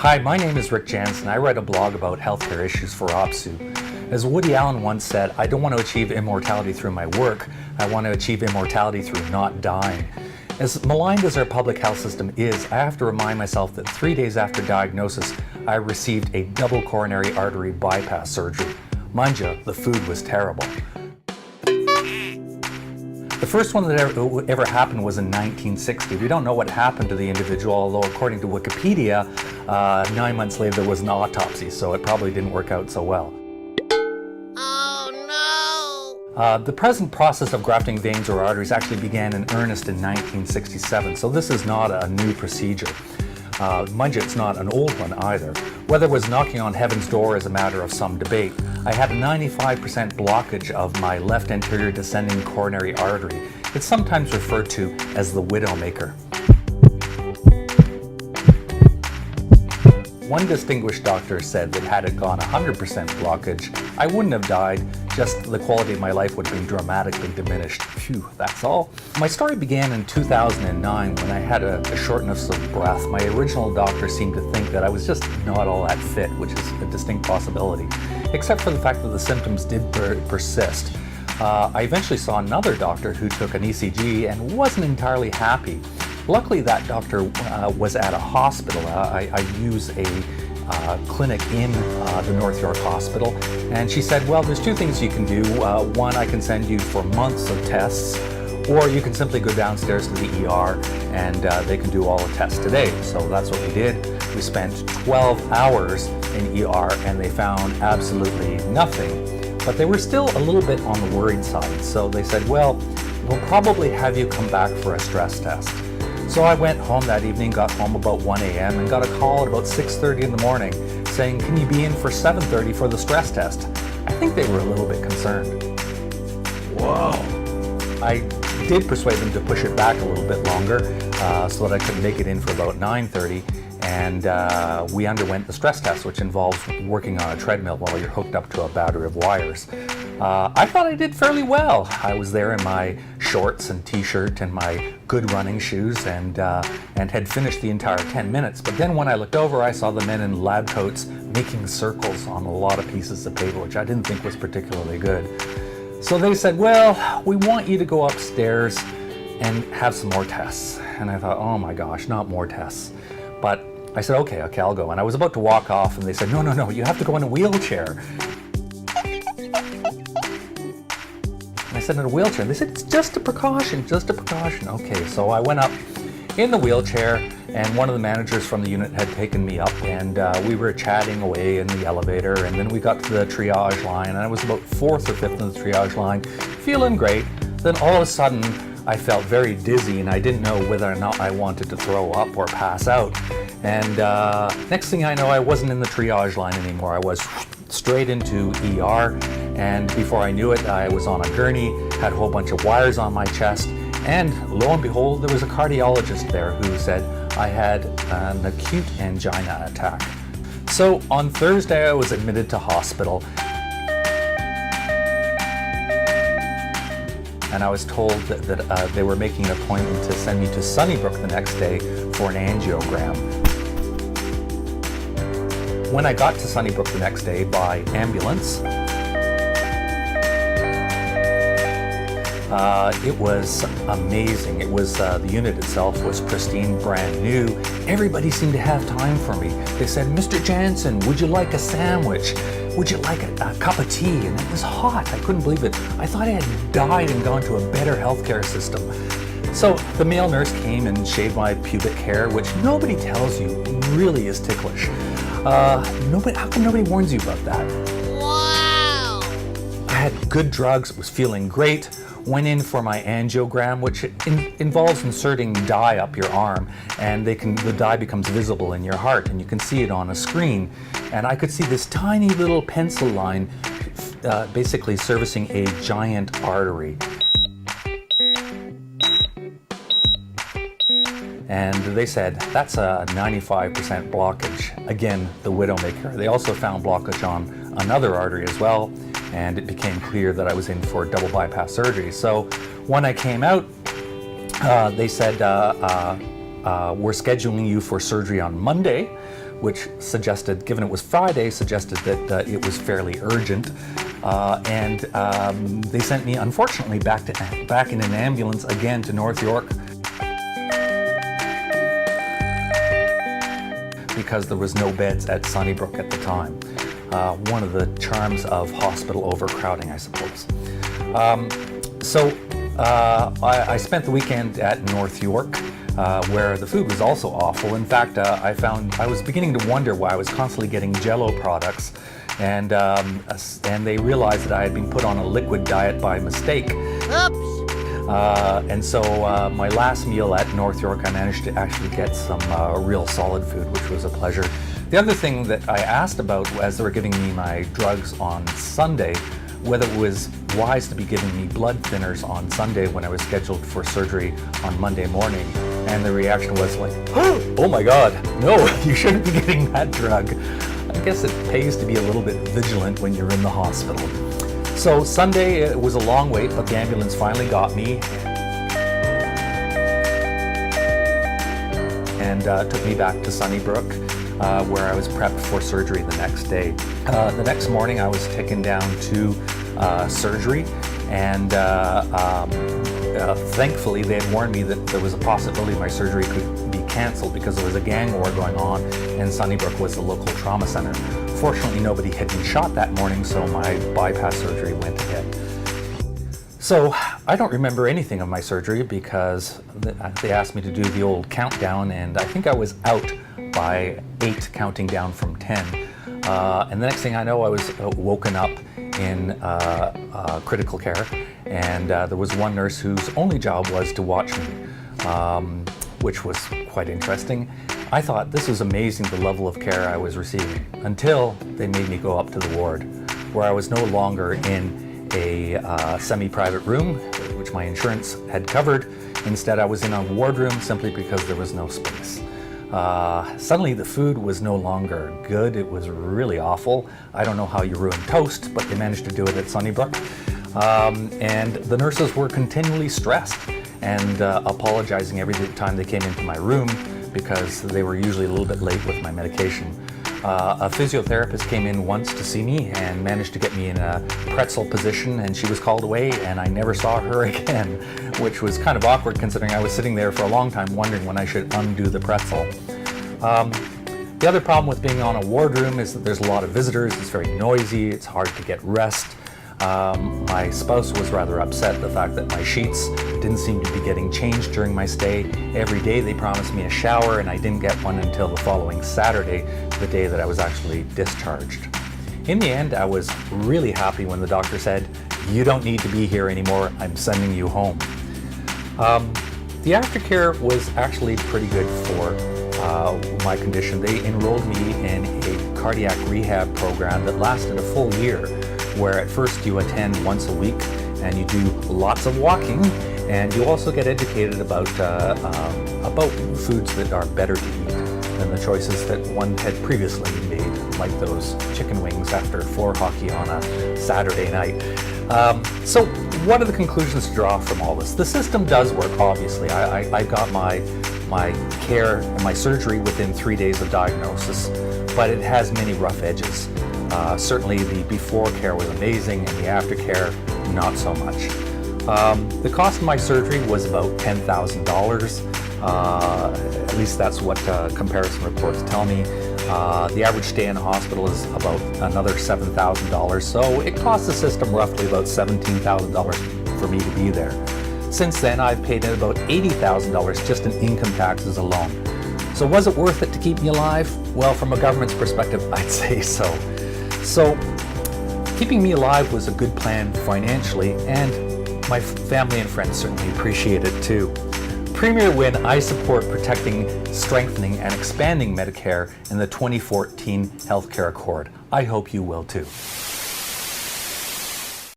Hi, my name is Rick Janson. I write a blog about healthcare issues for OPSU. As Woody Allen once said, I don't want to achieve immortality through my work, I want to achieve immortality through not dying. As maligned as our public health system is, I have to remind myself that 3 days after diagnosis, I received a double coronary artery bypass surgery. Mind you, the food was terrible. The first one that ever happened was in 1960. We don't know what happened to the individual, although according to Wikipedia, 9 months later there was an autopsy, so it probably didn't work out so well. Oh no! The present process of grafting veins or arteries actually began in earnest in 1967, so this is not a new procedure. Mind you, it's not an old one either. Whether it was knocking on heaven's door is a matter of some debate. I had a 95% blockage of my left anterior descending coronary artery. It's sometimes referred to as the widowmaker. One distinguished doctor said that had it gone 100% blockage, I wouldn't have died, just the quality of my life would have been dramatically diminished. Phew, that's all. My story began in 2009 when I had a shortness of breath. My original doctor seemed to think that I was just not all that fit, which is a distinct possibility, except for the fact that the symptoms did persist. I eventually saw another doctor who took an ECG and wasn't entirely happy. Luckily, that doctor was at a hospital. I use a clinic in the North York Hospital, and she said, well, there's two things you can do. One, I can send you for months of tests, or you can simply go downstairs to the ER and they can do all the tests today. So that's what we did. We spent 12 hours in ER and they found absolutely nothing, but they were still a little bit on the worried side. So they said, well, we'll probably have you come back for a stress test. So I went home that evening, got home about 1 a.m. and got a call at about 6:30 in the morning saying, can you be in for 7:30 for the stress test? I think they were a little bit concerned. Whoa. I did persuade them to push it back a little bit longer so that I could make it in for about 9:30, and we underwent the stress test, which involves working on a treadmill while you're hooked up to a battery of wires. I thought I did fairly well. I was there in my shorts and t-shirt and my good running shoes and had finished the entire 10 minutes. But then when I looked over, I saw the men in lab coats making circles on a lot of pieces of paper, which I didn't think was particularly good. So they said, well, we want you to go upstairs and have some more tests. And I thought, oh my gosh, not more tests. But I said, okay, I'll go. And I was about to walk off and they said, no, you have to go in a wheelchair. I said, in a wheelchair? And they said, it's just a precaution. Okay, so I went up in the wheelchair and one of the managers from the unit had taken me up and we were chatting away in the elevator, and then we got to the triage line and I was about 4th or 5th in the triage line, feeling great. Then all of a sudden I felt very dizzy and I didn't know whether or not I wanted to throw up or pass out. And next thing I know, I wasn't in the triage line anymore. I was straight into ER, and before I knew it, I was on a gurney, had a whole bunch of wires on my chest, and lo and behold, there was a cardiologist there who said I had an acute angina attack. So on Thursday, I was admitted to hospital, and I was told that they were making an appointment to send me to Sunnybrook the next day for an angiogram. When I got to Sunnybrook the next day by ambulance, it was amazing. It was the unit itself was pristine, brand new. Everybody seemed to have time for me. They said, Mr. Janson, would you like a sandwich? Would you like a cup of tea? And it was hot. I couldn't believe it. I thought I had died and gone to a better healthcare system. So the male nurse came and shaved my pubic hair, which nobody tells you really is ticklish. How come nobody warns you about that? Wow! I had good drugs, was feeling great, went in for my angiogram, which involves inserting dye up your arm, and the dye becomes visible in your heart, and you can see it on a screen. And I could see this tiny little pencil line basically servicing a giant artery. And they said, that's a 95% blockage. Again, the widowmaker. They also found blockage on another artery as well, and it became clear that I was in for double bypass surgery. So when I came out, they said, we're scheduling you for surgery on Monday, which suggested, given it was Friday, suggested that it was fairly urgent. And they sent me, unfortunately, back in an ambulance again to North York because there was no beds at Sunnybrook at the time. One of the charms of hospital overcrowding, I suppose. I spent the weekend at North York, where the food was also awful. In fact, I was beginning to wonder why I was constantly getting Jell-O products, and they realized that I had been put on a liquid diet by mistake. Oops. And so my last meal at North York, I managed to actually get some real solid food, which was a pleasure. The other thing that I asked about as they were giving me my drugs on Sunday, whether it was wise to be giving me blood thinners on Sunday when I was scheduled for surgery on Monday morning. And the reaction was like, oh my God, no, you shouldn't be getting that drug. I guess it pays to be a little bit vigilant when you're in the hospital. So Sunday, it was a long wait, but the ambulance finally got me and took me back to Sunnybrook, where I was prepped for surgery the next day. The next morning, I was taken down to surgery, and thankfully they had warned me that there was a possibility my surgery could be canceled because there was a gang war going on, and Sunnybrook was the local trauma center. Fortunately, nobody had been shot that morning, so my bypass surgery went ahead. So I don't remember anything of my surgery because they asked me to do the old countdown, and I think I was out by 8, counting down from 10. And the next thing I know, I was woken up in critical care, and there was one nurse whose only job was to watch me, which was quite interesting. I thought this was amazing, the level of care I was receiving, until they made me go up to the ward, where I was no longer in a semi-private room, which my insurance had covered. Instead, I was in a wardroom simply because there was no space. Suddenly the food was no longer good. It was really awful. I don't know how you ruin toast, but they managed to do it at Sunnybrook. And the nurses were continually stressed and apologizing every time they came into my room because they were usually a little bit late with my medication. A physiotherapist came in once to see me and managed to get me in a pretzel position, and she was called away, and I never saw her again, which was kind of awkward considering I was sitting there for a long time wondering when I should undo the pretzel. The other problem with being on a wardroom is that there's a lot of visitors, it's very noisy, it's hard to get rest. My spouse was rather upset the fact that my sheets didn't seem to be getting changed during my stay. Every day they promised me a shower, and I didn't get one until the following Saturday, the day that I was actually discharged. In the end, I was really happy when the doctor said, "You don't need to be here anymore, I'm sending you home." The aftercare was actually pretty good for my condition. They enrolled me in a cardiac rehab program that lasted a full year, where at first you attend once a week and you do lots of walking, and you also get educated about foods that are better to eat than the choices that one had previously made, like those chicken wings after floor hockey on a Saturday night. So what are the conclusions to draw from all this? The system does work, obviously. I got my care and my surgery within 3 days of diagnosis, but it has many rough edges. Certainly the before care was amazing, and the aftercare, not so much. The cost of my surgery was about $10,000. At least that's what comparison reports tell me. The average stay in a hospital is about another $7,000, so it cost the system roughly about $17,000 for me to be there. Since then, I've paid in about $80,000 just in income taxes alone. So was it worth it to keep me alive? Well, from a government's perspective, I'd say so. So keeping me alive was a good plan financially, and my family and friends certainly appreciate it too. Premier win, I support protecting, strengthening, and expanding Medicare in the 2014 Healthcare Accord. I hope you will too.